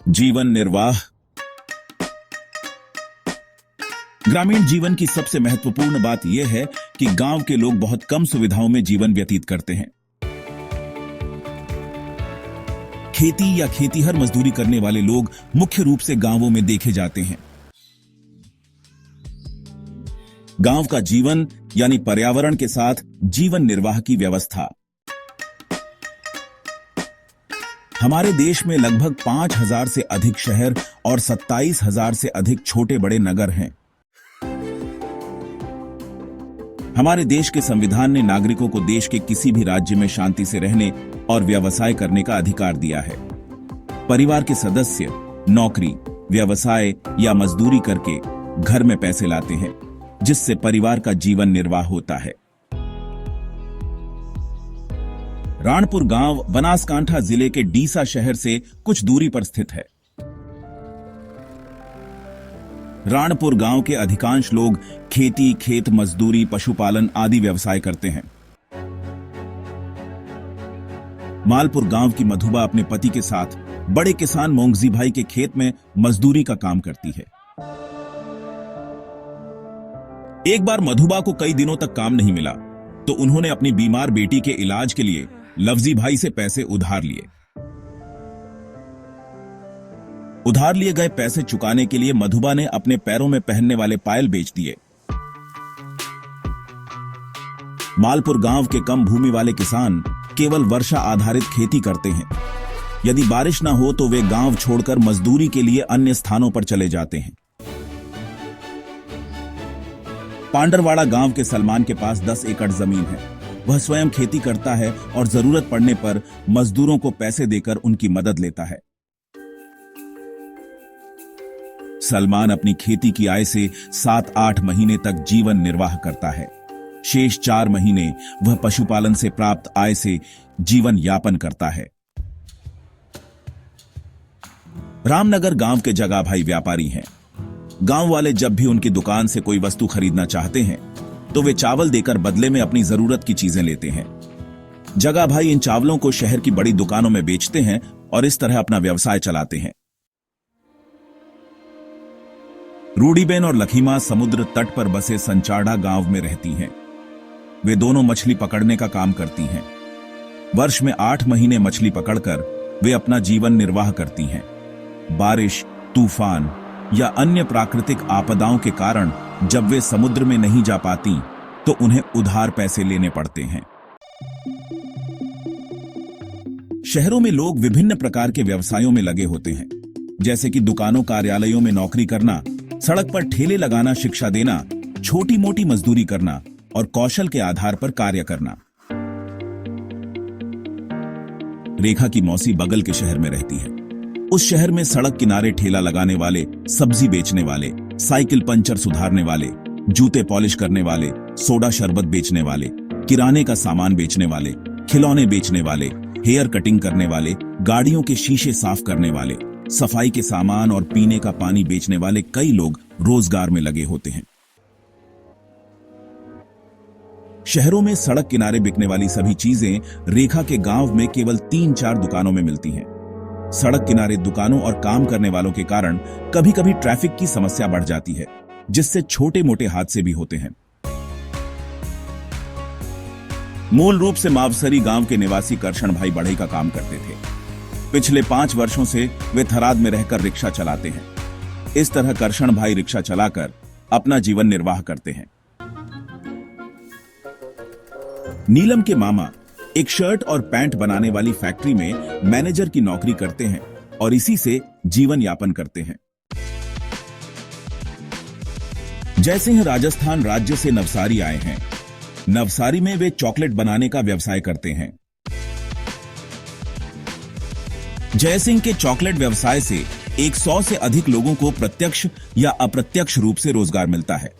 जीवन निर्वाह। ग्रामीण जीवन की सबसे महत्वपूर्ण बात यह है कि गांव के लोग बहुत कम सुविधाओं में जीवन व्यतीत करते हैं। खेती या खेतीहर मजदूरी करने वाले लोग मुख्य रूप से गांवों में देखे जाते हैं। गांव का जीवन यानी पर्यावरण के साथ जीवन निर्वाह की व्यवस्था। हमारे देश में लगभग 5,000 से अधिक शहर और 27,000 से अधिक छोटे बड़े नगर हैं। हमारे देश के संविधान ने नागरिकों को देश के किसी भी राज्य में शांति से रहने और व्यवसाय करने का अधिकार दिया है। परिवार के सदस्य नौकरी, व्यवसाय या मजदूरी करके घर में पैसे लाते हैं, जिससे परिवार का जीवन निर्वाह होता है। राणपुर गांव बनासकांठा जिले के डीसा शहर से कुछ दूरी पर स्थित है। राणपुर गांव के अधिकांश लोग खेती, खेत मजदूरी, पशुपालन आदि व्यवसाय करते हैं। मालपुर गांव की मधुबा अपने पति के साथ बड़े किसान मोंगजी भाई के खेत में मजदूरी का काम करती है। एक बार मधुबा को कई दिनों तक काम नहीं मिला, तो उन्होंने अपनी बीमार बेटी के इलाज के लिए लवजी भाई से पैसे उधार लिए। उधार लिए गए पैसे चुकाने के लिए मधुबा ने अपने पैरों में पहनने वाले पायल बेच दिए। मालपुर गांव के कम भूमि वाले किसान केवल वर्षा आधारित खेती करते हैं। यदि बारिश न हो तो वे गांव छोड़कर मजदूरी के लिए अन्य स्थानों पर चले जाते हैं। पांडरवाड़ा गांव के सलमान के पास 10 एकड़ जमीन है। वह स्वयं खेती करता है और जरूरत पड़ने पर मजदूरों को पैसे देकर उनकी मदद लेता है। सलमान अपनी खेती की आय से 7-8 महीने तक जीवन निर्वाह करता है। शेष 4 महीने वह पशुपालन से प्राप्त आय से जीवन यापन करता है। रामनगर गांव के जगा भाई व्यापारी हैं। गांव वाले जब भी उनकी दुकान से कोई वस्तु खरीदना चाहते हैं तो वे चावल देकर बदले में अपनी जरूरत की चीजें लेते हैं। जगा भाई इन चावलों को शहर की बड़ी दुकानों में बेचते हैं और इस तरह अपना व्यवसाय चलाते हैं। रूडीबेन और लखीमा समुद्र तट पर बसे संचाड़ा गांव में रहती हैं। वे दोनों मछली पकड़ने का काम करती हैं। वर्ष में 8 महीने मछली पकड़कर वे अपना जीवन निर्वाह करती हैं। बारिश, तूफान या अन्य प्राकृतिक आपदाओं के कारण जब वे समुद्र में नहीं जा पाती तो उन्हें उधार पैसे लेने पड़ते हैं। शहरों में लोग विभिन्न प्रकार के व्यवसायों में लगे होते हैं, जैसे कि दुकानों, कार्यालयों में नौकरी करना, सड़क पर ठेले लगाना, शिक्षा देना, छोटी मोटी मजदूरी करना और कौशल के आधार पर कार्य करना। रेखा की मौसी बगल के शहर में रहती है। उस शहर में सड़क किनारे ठेला लगाने वाले, सब्जी बेचने वाले, साइकिल पंचर सुधारने वाले, जूते पॉलिश करने वाले, सोडा शरबत बेचने वाले, किराने का सामान बेचने वाले, खिलौने बेचने वाले, हेयर कटिंग करने वाले, गाड़ियों के शीशे साफ करने वाले, सफाई के सामान और पीने का पानी बेचने वाले कई लोग रोजगार में लगे होते हैं। शहरों में सड़क किनारे बिकने वाली सभी चीजें रेखा के गांव में केवल 3-4 दुकानों में मिलती हैं। सड़क किनारे दुकानों और काम करने वालों के कारण कभी कभी ट्रैफिक की समस्या बढ़ जाती है, जिससे छोटे मोटे हादसे भी होते हैं। मूल रूप से मावसरी गांव के निवासी करशन भाई बढ़ई का काम करते थे। पिछले 5 वर्षों से वे थराद में रहकर रिक्शा चलाते हैं। इस तरह करशन भाई रिक्शा चलाकर अपना जीवन निर्वाह करते हैं। नीलम के मामा एक शर्ट और पैंट बनाने वाली फैक्ट्री में मैनेजर की नौकरी करते हैं और इसी से जीवन यापन करते हैं। जयसिंह राजस्थान राज्य से नवसारी आए हैं। नवसारी में वे चॉकलेट बनाने का व्यवसाय करते हैं। जयसिंह के चॉकलेट व्यवसाय से 100 से अधिक लोगों को प्रत्यक्ष या अप्रत्यक्ष रूप से रोजगार मिलता है।